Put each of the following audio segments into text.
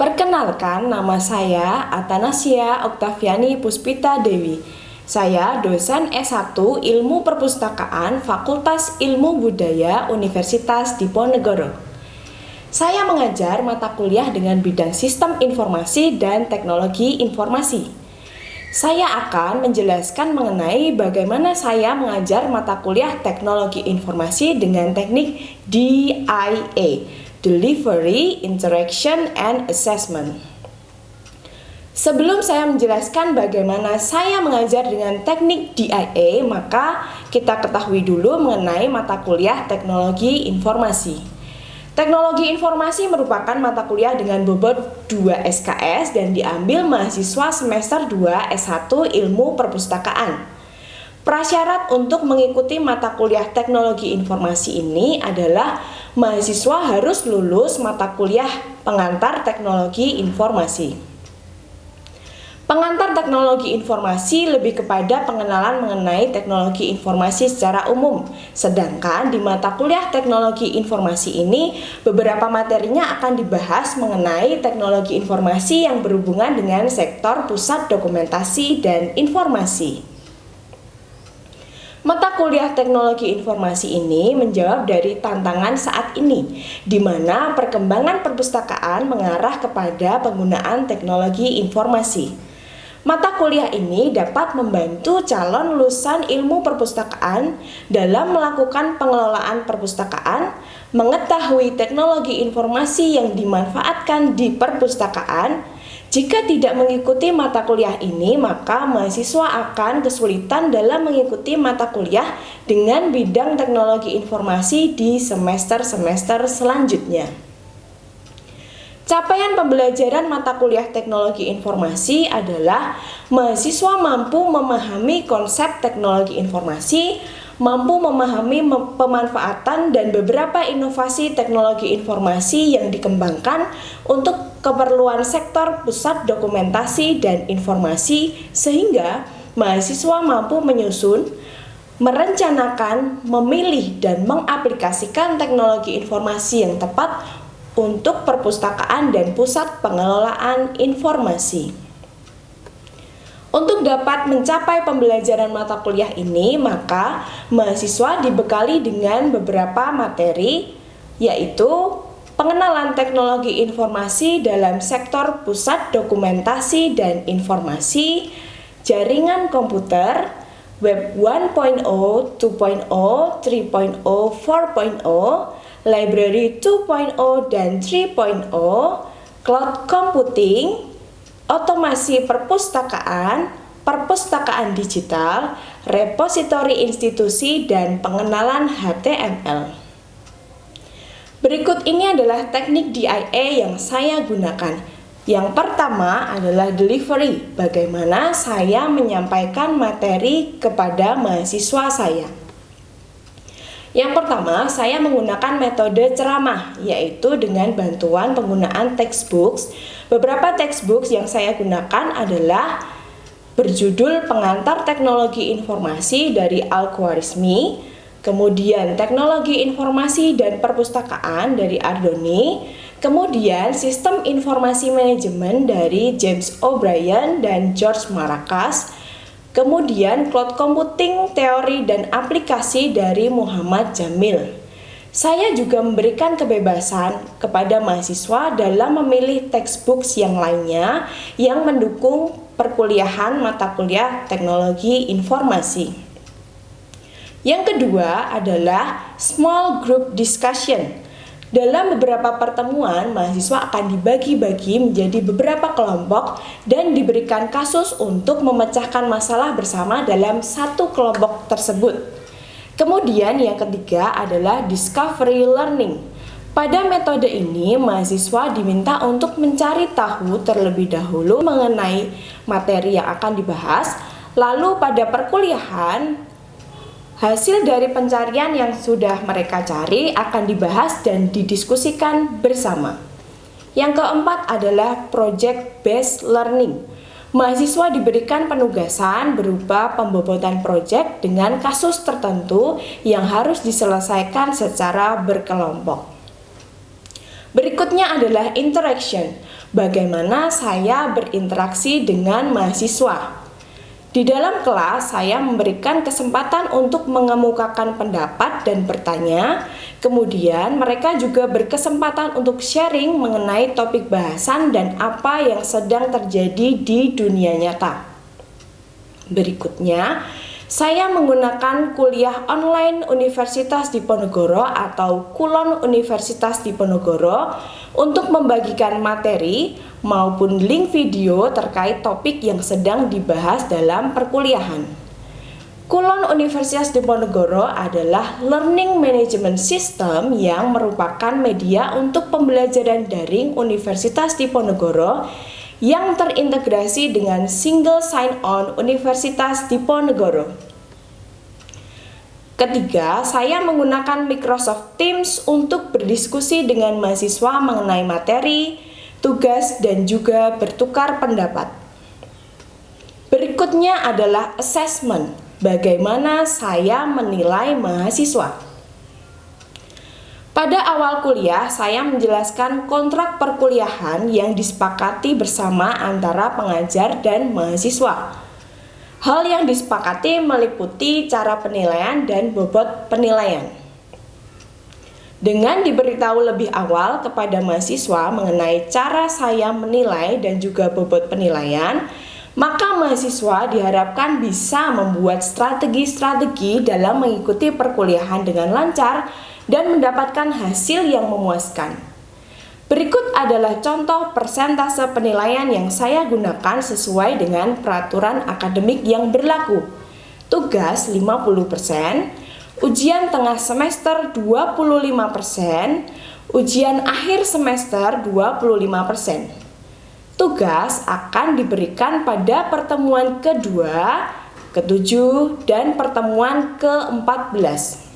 Perkenalkan, nama saya Atanasia Oktaviani Puspita Dewi. Saya dosen S1 Ilmu Perpustakaan Fakultas Ilmu Budaya Universitas Diponegoro. Saya mengajar mata kuliah dengan bidang Sistem Informasi dan Teknologi Informasi. Saya akan menjelaskan mengenai bagaimana saya mengajar mata kuliah Teknologi Informasi dengan teknik DIA, Delivery, Interaction, and Assessment. Sebelum saya menjelaskan bagaimana saya mengajar dengan teknik DIA, maka kita ketahui dulu mengenai mata kuliah Teknologi Informasi. Teknologi Informasi merupakan mata kuliah dengan bobot 2 SKS dan diambil mahasiswa semester 2 S1 Ilmu Perpustakaan. Prasyarat untuk mengikuti mata kuliah Teknologi Informasi ini adalah mahasiswa harus lulus mata kuliah Pengantar Teknologi Informasi. Pengantar teknologi informasi lebih kepada pengenalan mengenai teknologi informasi secara umum. Sedangkan di mata kuliah teknologi informasi ini, beberapa materinya akan dibahas mengenai teknologi informasi yang berhubungan dengan sektor pusat dokumentasi dan informasi. Mata kuliah teknologi informasi ini menjawab dari tantangan saat ini, di mana perkembangan perpustakaan mengarah kepada penggunaan teknologi informasi. Mata kuliah ini dapat membantu calon lulusan ilmu perpustakaan dalam melakukan pengelolaan perpustakaan, mengetahui teknologi informasi yang dimanfaatkan di perpustakaan. Jika tidak mengikuti mata kuliah ini, maka mahasiswa akan kesulitan dalam mengikuti mata kuliah dengan bidang teknologi informasi di semester-semester selanjutnya. Capaian pembelajaran mata kuliah teknologi informasi adalah mahasiswa mampu memahami konsep teknologi informasi, mampu memahami pemanfaatan dan beberapa inovasi teknologi informasi yang dikembangkan untuk keperluan sektor pusat dokumentasi dan informasi, sehingga mahasiswa mampu menyusun, merencanakan, memilih, dan mengaplikasikan teknologi informasi yang tepat untuk perpustakaan dan pusat pengelolaan informasi. Untuk dapat mencapai pembelajaran mata kuliah ini, maka mahasiswa dibekali dengan beberapa materi, yaitu pengenalan teknologi informasi dalam sektor pusat dokumentasi dan informasi, jaringan komputer, Web 1.0, 2.0, 3.0, 4.0, Library 2.0 dan 3.0, Cloud Computing, otomasi perpustakaan, perpustakaan digital, repositori institusi, dan pengenalan HTML. Berikut ini adalah teknik DIA yang saya gunakan. Yang pertama adalah delivery, bagaimana saya menyampaikan materi kepada mahasiswa saya. Yang pertama, saya menggunakan metode ceramah, yaitu dengan bantuan penggunaan textbooks. Beberapa textbooks yang saya gunakan adalah berjudul Pengantar Teknologi Informasi dari Al-Khwarizmi, kemudian Teknologi Informasi dan Perpustakaan dari Ardoni, kemudian Sistem Informasi Manajemen dari James O'Brien dan George Marakas, kemudian Cloud Computing, Teori dan Aplikasi dari Muhammad Jamil. Saya juga memberikan kebebasan kepada mahasiswa dalam memilih textbooks yang lainnya yang mendukung perkuliahan mata kuliah teknologi informasi. Yang kedua adalah small group discussion. Dalam beberapa pertemuan, mahasiswa akan dibagi-bagi menjadi beberapa kelompok dan diberikan kasus untuk memecahkan masalah bersama dalam satu kelompok tersebut. Kemudian yang ketiga adalah discovery learning. Pada metode ini, mahasiswa diminta untuk mencari tahu terlebih dahulu mengenai materi yang akan dibahas, lalu pada perkuliahan, hasil dari pencarian yang sudah mereka cari akan dibahas dan didiskusikan bersama. Yang keempat adalah project based learning. Mahasiswa diberikan penugasan berupa pembobotan proyek dengan kasus tertentu yang harus diselesaikan secara berkelompok. Berikutnya adalah interaction. bagaimana saya berinteraksi dengan mahasiswa. Di dalam kelas, saya memberikan kesempatan untuk mengemukakan pendapat dan bertanya. Kemudian, mereka juga berkesempatan untuk sharing mengenai topik bahasan dan apa yang sedang terjadi di dunia nyata. Berikutnya, saya menggunakan kuliah online Universitas Diponegoro atau Kulon Universitas Diponegoro untuk membagikan materi maupun link video terkait topik yang sedang dibahas dalam perkuliahan. Kulon Universitas Diponegoro adalah learning management system yang merupakan media untuk pembelajaran daring Universitas Diponegoro yang terintegrasi dengan single sign-on Universitas Diponegoro. Ketiga, saya menggunakan Microsoft Teams untuk berdiskusi dengan mahasiswa mengenai materi, tugas, dan juga bertukar pendapat. Berikutnya adalah assessment, bagaimana saya menilai mahasiswa. Pada awal kuliah, saya menjelaskan kontrak perkuliahan yang disepakati bersama antara pengajar dan mahasiswa. Hal yang disepakati meliputi cara penilaian dan bobot penilaian. Dengan diberitahu lebih awal kepada mahasiswa mengenai cara saya menilai dan juga bobot penilaian, maka mahasiswa diharapkan bisa membuat strategi-strategi dalam mengikuti perkuliahan dengan lancar dan mendapatkan hasil yang memuaskan. Berikut adalah contoh persentase penilaian yang saya gunakan sesuai dengan peraturan akademik yang berlaku. Tugas 50%, ujian tengah semester 25%, ujian akhir semester 25%. Tugas akan diberikan pada pertemuan kedua, ketujuh, dan pertemuan ke-14.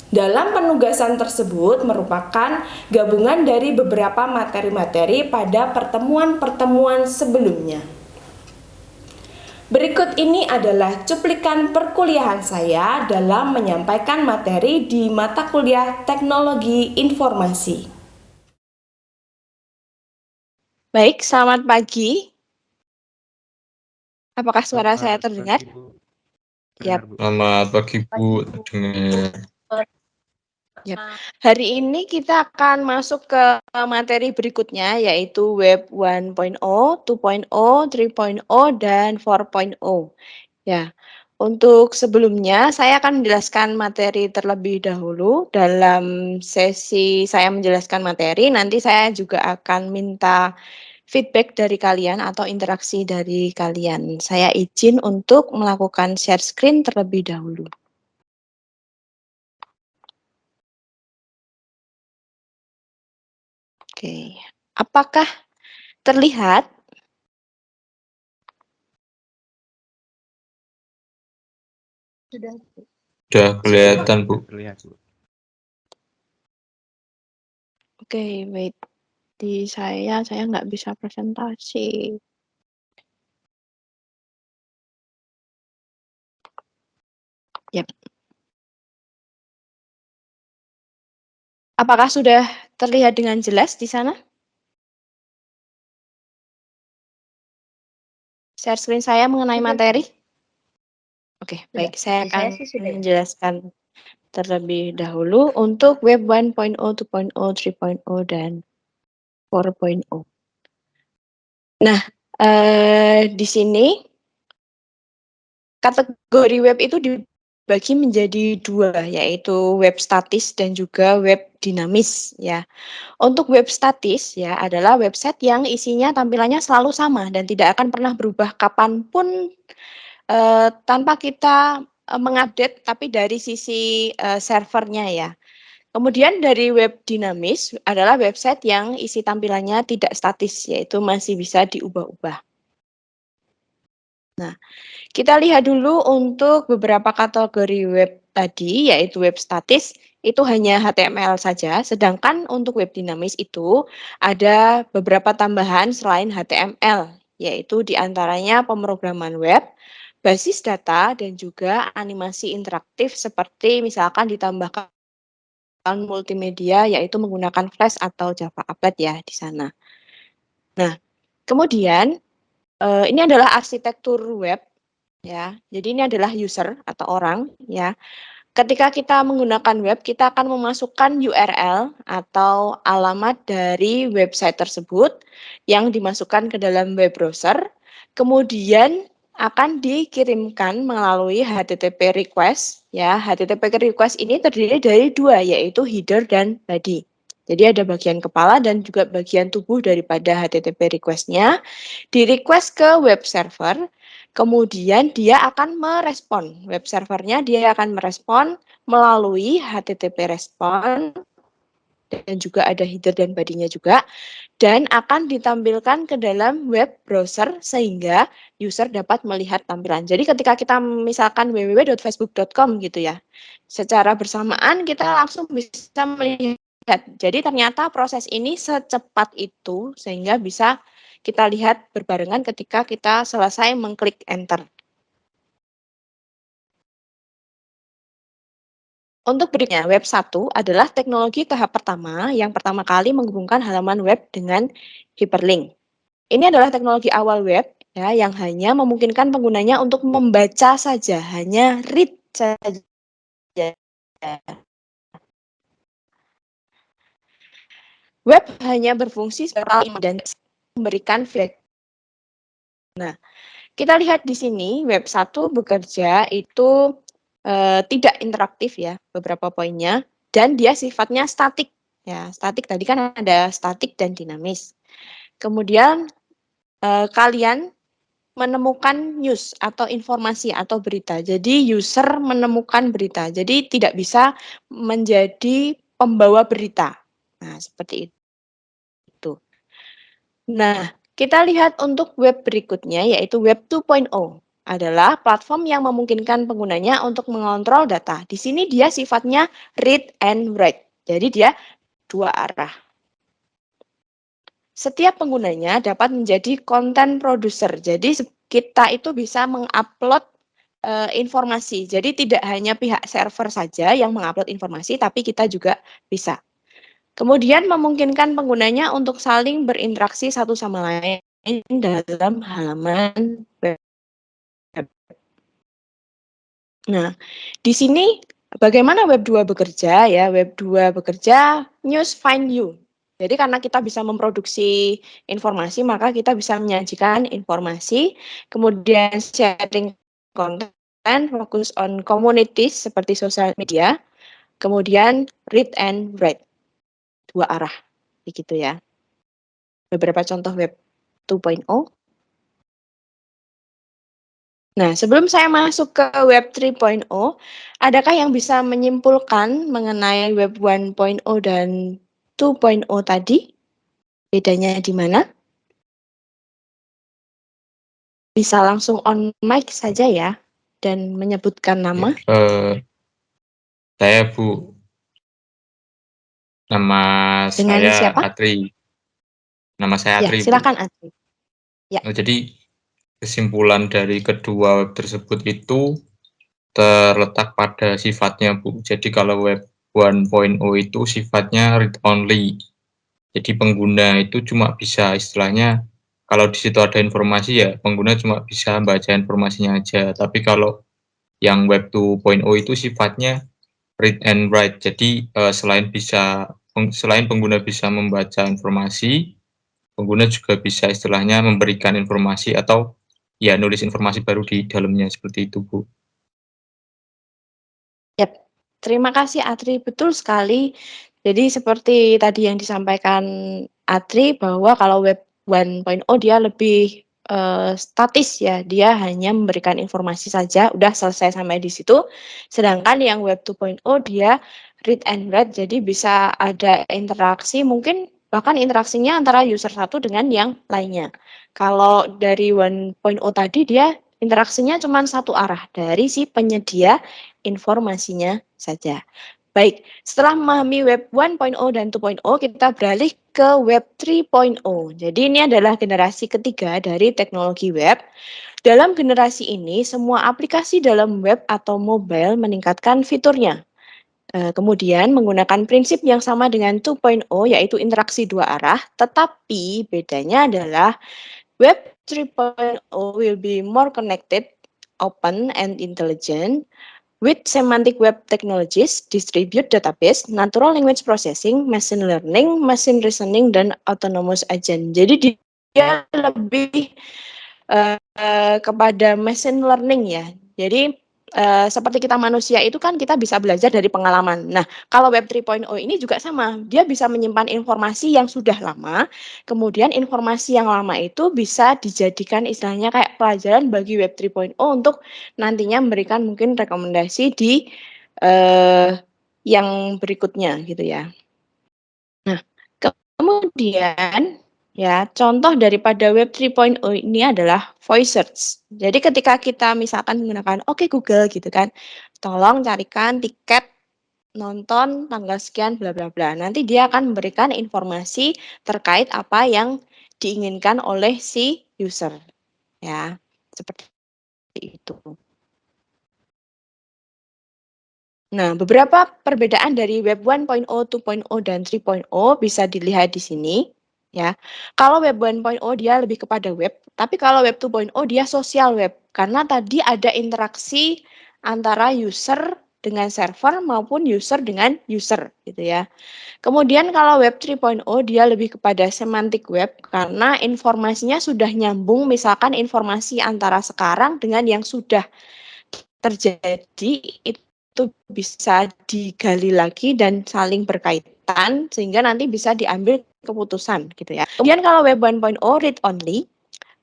Dalam penugasan tersebut merupakan gabungan dari beberapa materi-materi pada pertemuan-pertemuan sebelumnya. Berikut ini adalah cuplikan perkuliahan saya dalam menyampaikan materi di mata kuliah Teknologi Informasi. Baik, selamat pagi. Apakah suara saya terdengar? Yap. Selamat pagi, Bu. Terdengar. Yep. Hari ini kita akan masuk ke materi berikutnya, yaitu Web 1.0, 2.0, 3.0, dan 4.0. Ya, untuk sebelumnya saya akan menjelaskan materi terlebih dahulu. Dalam sesi saya menjelaskan materi, nanti saya juga akan minta feedback dari kalian atau interaksi dari kalian. Saya izin untuk melakukan share screen terlebih dahulu. Oke, apakah terlihat? Sudah kelihatan, Bu. Oke, wait. Di saya nggak bisa presentasi. Yap. Apakah sudah terlihat dengan jelas di sana? Share screen saya mengenai materi? Oke, baik. Saya akan menjelaskan terlebih dahulu untuk Web 1.0, 2.0, 3.0, dan 4.0. Nah, di sini kategori web itu dibagi menjadi dua, yaitu web statis dan juga web dinamis, ya. Untuk web statis, ya, adalah website yang isinya tampilannya selalu sama dan tidak akan pernah berubah kapanpun tanpa kita mengupdate, tapi dari sisi servernya, ya. Kemudian dari web dinamis adalah website yang isi tampilannya tidak statis, yaitu masih bisa diubah-ubah. Nah, kita lihat dulu untuk beberapa kategori web tadi, yaitu web statis, itu hanya HTML saja, sedangkan untuk web dinamis itu ada beberapa tambahan selain HTML, yaitu diantaranya pemrograman web, basis data, dan juga animasi interaktif seperti misalkan ditambahkan multimedia, yaitu menggunakan Flash atau Java Applet ya di sana. Nah, kemudian ini adalah arsitektur web ya. Jadi ini adalah user atau orang ya. Ketika kita menggunakan web, kita akan memasukkan URL atau alamat dari website tersebut yang dimasukkan ke dalam web browser, kemudian akan dikirimkan melalui HTTP request. Ya, HTTP request ini terdiri dari dua, yaitu header dan body. Jadi ada bagian kepala dan juga bagian tubuh daripada HTTP request-nya, di-request ke web server. Kemudian dia akan merespon, web servernya dia akan merespon melalui HTTP respon, dan juga ada header dan body-nya juga, dan akan ditampilkan ke dalam web browser sehingga user dapat melihat tampilan. Jadi ketika kita misalkan www.facebook.com gitu ya, secara bersamaan kita langsung bisa melihat. Jadi ternyata proses ini secepat itu sehingga bisa kita lihat berbarengan ketika kita selesai mengklik enter. Untuk berikutnya, web 1 adalah teknologi tahap pertama yang pertama kali menghubungkan halaman web dengan hyperlink. Ini adalah teknologi awal web ya, yang hanya memungkinkan penggunanya untuk membaca saja, hanya read saja. Web hanya berfungsi sebagai dan memberikan feedback. Nah, kita lihat di sini web 1 bekerja itu tidak interaktif ya, beberapa poinnya, dan dia sifatnya statik. Ya, statik tadi kan ada statik dan dinamis. Kemudian kalian menemukan news atau informasi atau berita. Jadi user menemukan berita. Jadi tidak bisa menjadi pembawa berita. Nah, seperti itu. Nah, kita lihat untuk web berikutnya yaitu web 2.0 adalah platform yang memungkinkan penggunanya untuk mengontrol data. Di sini dia sifatnya read and write. Jadi dia dua arah. Setiap penggunanya dapat menjadi content producer. Jadi kita itu bisa mengupload informasi. Jadi tidak hanya pihak server saja yang mengupload informasi, tapi kita juga bisa. Kemudian memungkinkan penggunanya untuk saling berinteraksi satu sama lain dalam halaman web. Nah, di sini bagaimana web 2 bekerja ya? Web 2 bekerja news find you. Jadi karena kita bisa memproduksi informasi, maka kita bisa menyajikan informasi, kemudian sharing konten, fokus on communities seperti sosial media, kemudian read and write. Dua arah, begitu ya. Beberapa contoh web 2.0. Nah, sebelum saya masuk ke web 3.0, adakah yang bisa menyimpulkan mengenai web 1.0 dan 2.0 tadi? Bedanya di mana? Bisa langsung on mic saja ya, dan menyebutkan nama. Saya Bu. Nama Dengan saya siapa? Atri. Nama saya Ya, Atri, Bu. silakan Atri. Ya. Jadi kesimpulan dari kedua web tersebut itu terletak pada sifatnya, Bu. Jadi kalau web 1.0 itu sifatnya read only. Jadi pengguna itu cuma bisa istilahnya kalau di situ ada informasi ya pengguna cuma bisa baca informasinya aja. Tapi kalau yang web 2.0 itu sifatnya read and write. Jadi selain pengguna bisa membaca informasi, pengguna juga bisa istilahnya memberikan informasi atau ya nulis informasi baru di dalamnya seperti itu, Bu. Yap. Terima kasih Atri, betul sekali. Jadi seperti tadi yang disampaikan Atri bahwa kalau web 1.0 dia lebih statis ya, dia hanya memberikan informasi saja, udah selesai sampai di situ. Sedangkan yang web 2.0 dia read and write, jadi bisa ada interaksi, mungkin bahkan interaksinya antara user satu dengan yang lainnya. Kalau dari 1.0 tadi dia interaksinya cuma satu arah dari si penyedia informasinya saja. Baik, setelah memahami web 1.0 dan 2.0, kita beralih ke web 3.0. Jadi ini adalah generasi ketiga dari teknologi web. Dalam generasi ini, semua aplikasi dalam web atau mobile meningkatkan fiturnya. Kemudian menggunakan prinsip yang sama dengan 2.0 yaitu interaksi dua arah, tetapi bedanya adalah Web 3.0 will be more connected, open, and intelligent with semantic web technologies, distribute database, natural language processing, machine learning, machine reasoning, dan autonomous agent. Jadi dia lebih kepada machine learning ya. Jadi seperti kita manusia itu kan kita bisa belajar dari pengalaman. Nah, kalau Web 3.0 ini juga sama. Dia bisa menyimpan informasi yang sudah lama, kemudian informasi yang lama itu bisa dijadikan istilahnya kayak pelajaran bagi Web 3.0 untuk nantinya memberikan mungkin rekomendasi di yang berikutnya gitu ya. Nah, kemudian ya, contoh daripada Web 3.0 ini adalah voice search. Jadi ketika kita misalkan menggunakan Oke Google gitu kan, tolong carikan tiket nonton tanggal sekian bla bla bla. Nanti dia akan memberikan informasi terkait apa yang diinginkan oleh si user ya. Seperti itu. Nah, beberapa perbedaan dari Web 1.0, 2.0, dan 3.0 bisa dilihat di sini. Ya, kalau Web 1.0 dia lebih kepada web, tapi kalau Web 2.0 dia sosial web, karena tadi ada interaksi antara user dengan server maupun user dengan user, gitu ya. Kemudian kalau Web 3.0 dia lebih kepada semantic web, karena informasinya sudah nyambung, misalkan informasi antara sekarang dengan yang sudah terjadi itu bisa digali lagi dan saling berkaitan sehingga nanti bisa diambil keputusan gitu ya. Kemudian kalau Web 1.0 read only,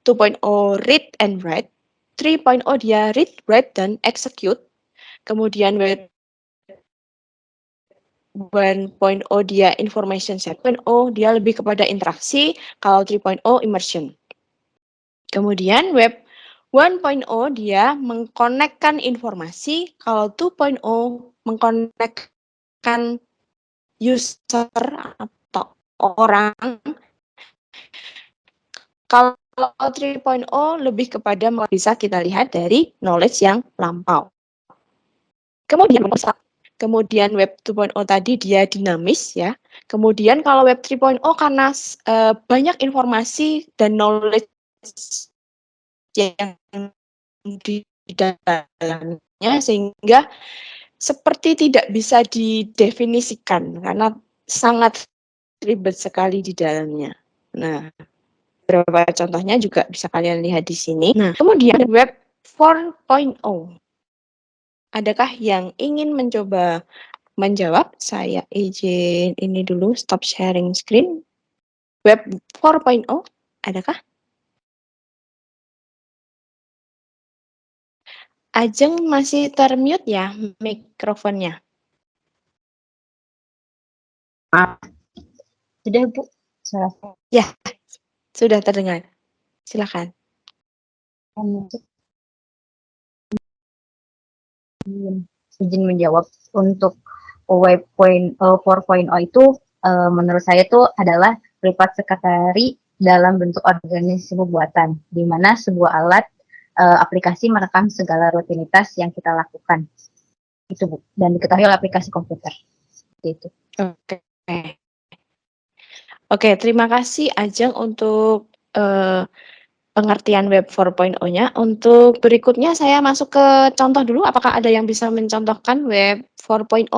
2.0 read and write, 3.0 dia read, write dan execute. Kemudian Web 1.0 dia information set, 2.0 dia lebih kepada interaksi, kalau 3.0 immersion. Kemudian Web 1.0 dia mengkonekkan informasi, kalau 2.0 mengkonekkan user atau orang. Kalau 3.0 lebih kepada bisa kita lihat dari knowledge yang lampau. Kemudian Web 2.0 tadi dia dinamis ya. Kemudian kalau Web 3.0 karena banyak informasi dan knowledge yang di dalamnya sehingga seperti tidak bisa didefinisikan karena sangat ribet sekali di dalamnya. Nah, beberapa contohnya juga bisa kalian lihat di sini. Nah, kemudian Web 4.0. Adakah yang ingin mencoba menjawab? Saya izin ini dulu stop sharing screen. Web 4.0, adakah? Ajeng masih termute ya mikrofonnya. Sudah Bu, suara Ya, sudah terdengar. Silakan. Izin menjawab untuk Web 4.0 itu menurut saya itu adalah privat sekretari dalam bentuk organisasi pembuatan, di mana sebuah alat aplikasi merekam segala rutinitas yang kita lakukan. Itu Bu, dan diketahui oleh aplikasi komputer. Seperti itu. Oke. Oke, terima kasih Ajeng untuk pengertian Web 4.0-nya. Untuk berikutnya saya masuk ke contoh dulu. Apakah ada yang bisa mencontohkan Web 4.0?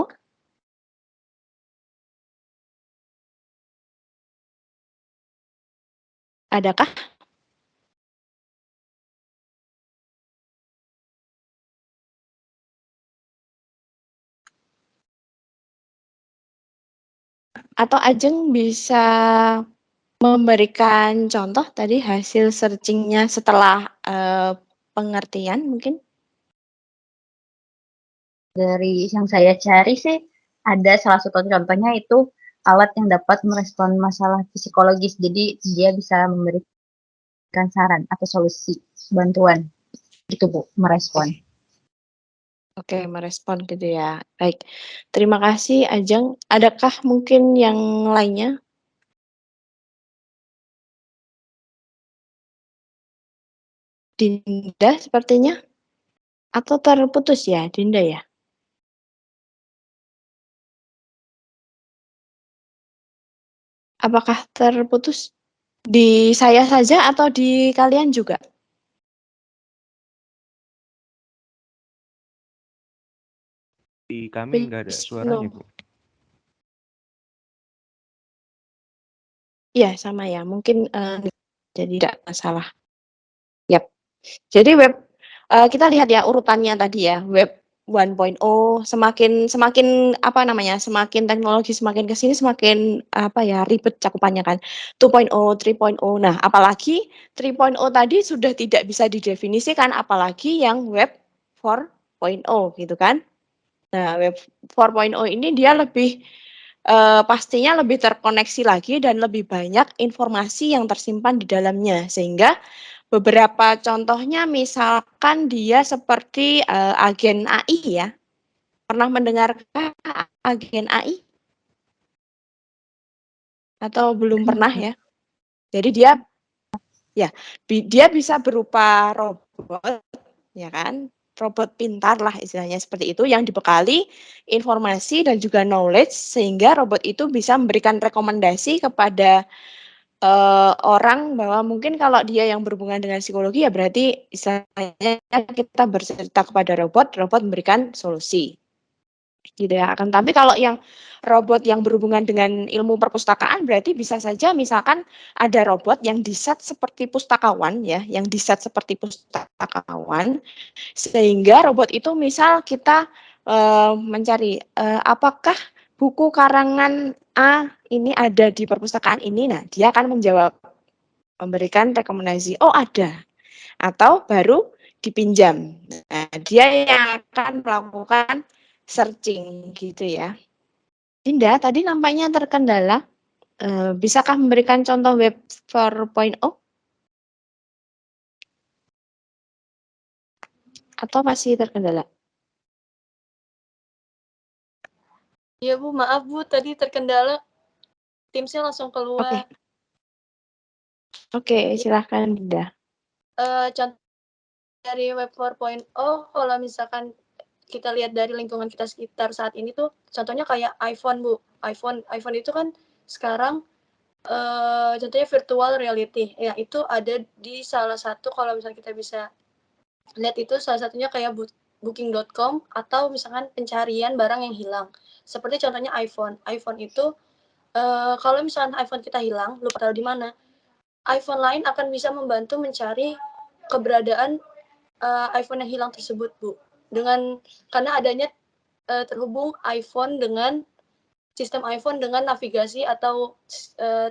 Adakah? Atau Ajeng bisa memberikan contoh tadi hasil searching-nya setelah pengertian mungkin? Dari yang saya cari sih, ada salah satu contohnya itu alat yang dapat merespon masalah psikologis. Jadi dia bisa memberikan saran atau solusi bantuan. Gitu Bu, merespon. Oke, merespon gitu ya. Baik, terima kasih Ajeng. Adakah mungkin yang lainnya? Dinda sepertinya? Atau terputus ya, Dinda ya? Apakah terputus di saya saja atau di kalian juga? Di kami nggak ada suaranya, Bu. Iya, sama ya. Mungkin jadi tidak masalah. Yap. Jadi kita lihat ya urutannya tadi ya. Web 1.0 semakin apa namanya? Semakin teknologi semakin ke sini semakin apa ya, ribet cakupannya kan. 2.0, 3.0. Nah, apalagi 3.0 tadi sudah tidak bisa didefinisikan apalagi yang web 4.0 gitu kan. Nah, web 4.0 ini dia lebih pastinya lebih terkoneksi lagi dan lebih banyak informasi yang tersimpan di dalamnya. Sehingga beberapa contohnya misalkan dia seperti agen AI ya. Pernah mendengarkan agen AI? Atau belum pernah ya? Jadi dia bisa berupa robot, ya kan? Robot pintar lah istilahnya seperti itu yang dibekali informasi dan juga knowledge sehingga robot itu bisa memberikan rekomendasi kepada orang bahwa mungkin kalau dia yang berhubungan dengan psikologi ya berarti istilahnya kita bercerita kepada robot, robot memberikan solusi. Gitu ya. Akan tapi kalau yang robot yang berhubungan dengan ilmu perpustakaan berarti bisa saja misalkan ada robot yang diset seperti pustakawan ya, yang diset seperti pustakawan sehingga robot itu misal kita mencari apakah buku karangan A ini ada di perpustakaan ini. Nah, dia akan menjawab memberikan rekomendasi, oh ada atau baru dipinjam. Nah, dia yang akan melakukan searching gitu ya. Dinda, tadi nampaknya terkendala. Bisakah memberikan contoh web 4.0? Atau masih terkendala? Iya Bu, maaf Bu, tadi terkendala. Teamsnya langsung keluar. Oke, silahkan Dinda. Contoh dari web 4.0, kalau misalkan kita lihat dari lingkungan kita sekitar saat ini tuh, contohnya kayak iPhone Bu. iPhone itu kan sekarang contohnya virtual reality. Ya, itu ada di salah satu kalau misalnya kita bisa lihat itu salah satunya kayak booking.com atau misalkan pencarian barang yang hilang. Seperti contohnya iPhone. iPhone itu kalau misalkan iPhone kita hilang, lupa taruh di mana, iPhone lain akan bisa membantu mencari keberadaan iPhone yang hilang tersebut, Bu. Karena adanya terhubung iPhone dengan sistem iPhone dengan navigasi atau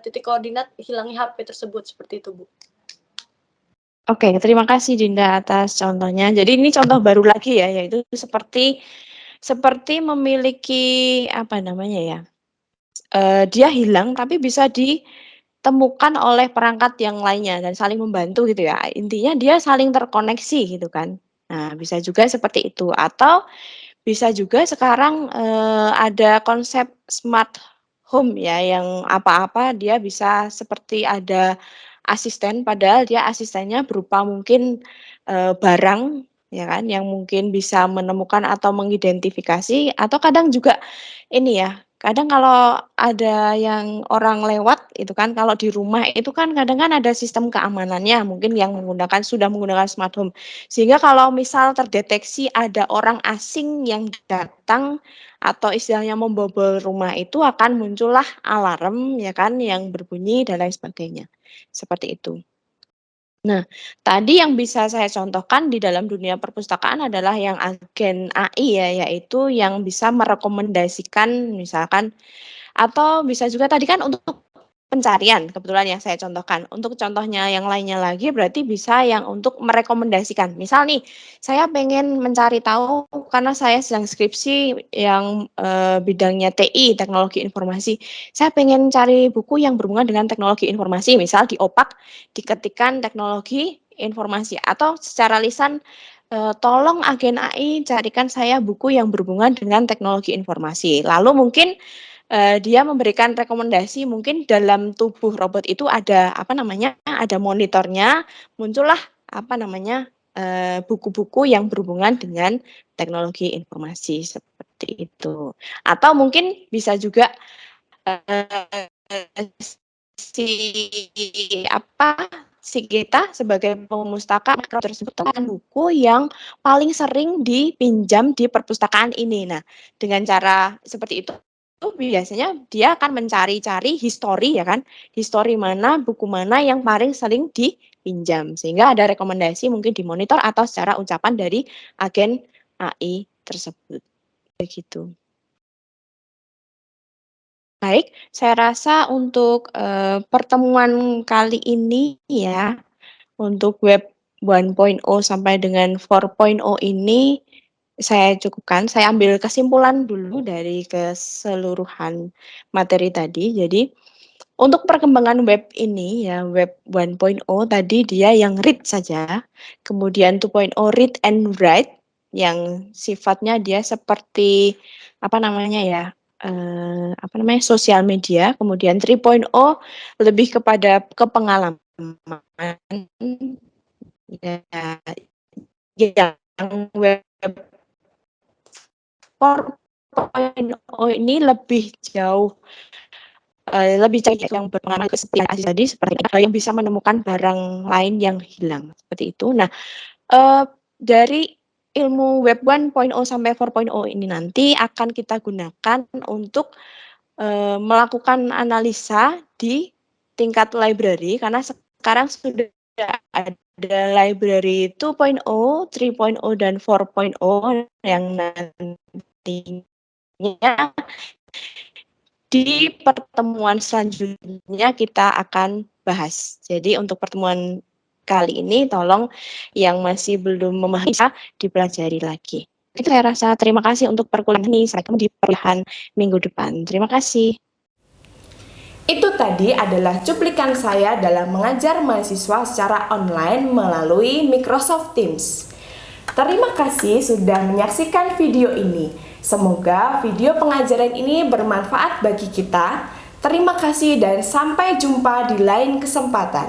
titik koordinat hilangnya HP tersebut seperti itu, Bu. Oke, terima kasih Dinda atas contohnya. Jadi ini contoh baru lagi ya, yaitu seperti memiliki apa namanya ya? Dia hilang tapi bisa ditemukan oleh perangkat yang lainnya dan saling membantu gitu ya. Intinya dia saling terkoneksi gitu kan. Nah, bisa juga seperti itu atau bisa juga sekarang ada konsep smart home ya yang apa-apa dia bisa seperti ada asisten padahal dia asistennya berupa mungkin barang ya kan yang mungkin bisa menemukan atau mengidentifikasi atau kadang juga ini ya kadang kalau ada yang orang lewat itu kan kalau di rumah itu kan kadang kan ada sistem keamanannya mungkin yang sudah menggunakan smart home sehingga kalau misal terdeteksi ada orang asing yang datang atau istilahnya membobol rumah itu akan muncullah alarm ya kan yang berbunyi dan lain sebagainya. Seperti itu. Nah, tadi yang bisa saya contohkan di dalam dunia perpustakaan adalah yang agen AI ya, yaitu yang bisa merekomendasikan misalkan atau bisa juga tadi kan untuk pencarian kebetulan yang saya contohkan. Untuk contohnya yang lainnya lagi berarti bisa yang untuk merekomendasikan. Misal nih, saya pengen mencari tahu karena saya sedang skripsi yang bidangnya TI, teknologi informasi. Saya pengen cari buku yang berhubungan dengan teknologi informasi, misal di OPAK diketikkan teknologi informasi atau secara lisan tolong agen AI carikan saya buku yang berhubungan dengan teknologi informasi. Lalu mungkin dia memberikan rekomendasi mungkin dalam tubuh robot itu ada apa namanya ada monitornya muncullah apa namanya buku-buku yang berhubungan dengan teknologi informasi seperti itu atau mungkin bisa juga si si kita sebagai pemustaka tersebut merupakan buku yang paling sering dipinjam di perpustakaan ini. Nah, dengan cara seperti itu biasanya dia akan mencari-cari histori ya kan, histori mana, buku mana yang paling sering dipinjam. Sehingga ada rekomendasi mungkin di monitor atau secara ucapan dari agen AI tersebut. Begitu. Baik, saya rasa untuk pertemuan kali ini ya, untuk web 1.0 sampai dengan 4.0 ini saya cukupkan. Saya ambil kesimpulan dulu dari keseluruhan materi tadi. Jadi untuk perkembangan web ini ya, web 1.0 tadi dia yang read saja, kemudian 2.0 read and write yang sifatnya dia seperti apa namanya ya, sosial media, kemudian 3.0 lebih kepada kepengalaman ya, yang web 4.0 ini lebih jauh lebih canggih yang berpengalaman kesetiaan tadi seperti yang bisa menemukan barang lain yang hilang seperti itu. Nah, dari ilmu web 1.0 sampai 4.0 ini nanti akan kita gunakan untuk melakukan analisa di tingkat library karena sekarang sudah ada library 2.0, 3.0 dan 4.0 yang nantinya di pertemuan selanjutnya kita akan bahas. Jadi untuk pertemuan kali ini tolong yang masih belum memahami bisa dipelajari lagi. Itu saya rasa terima kasih untuk perkuliahan ini. Sampai ketemu di perkuliahan minggu depan. Terima kasih. Itu tadi adalah cuplikan saya dalam mengajar mahasiswa secara online melalui Microsoft Teams. Terima kasih sudah menyaksikan video ini. Semoga video pengajaran ini bermanfaat bagi kita. Terima kasih dan sampai jumpa di lain kesempatan.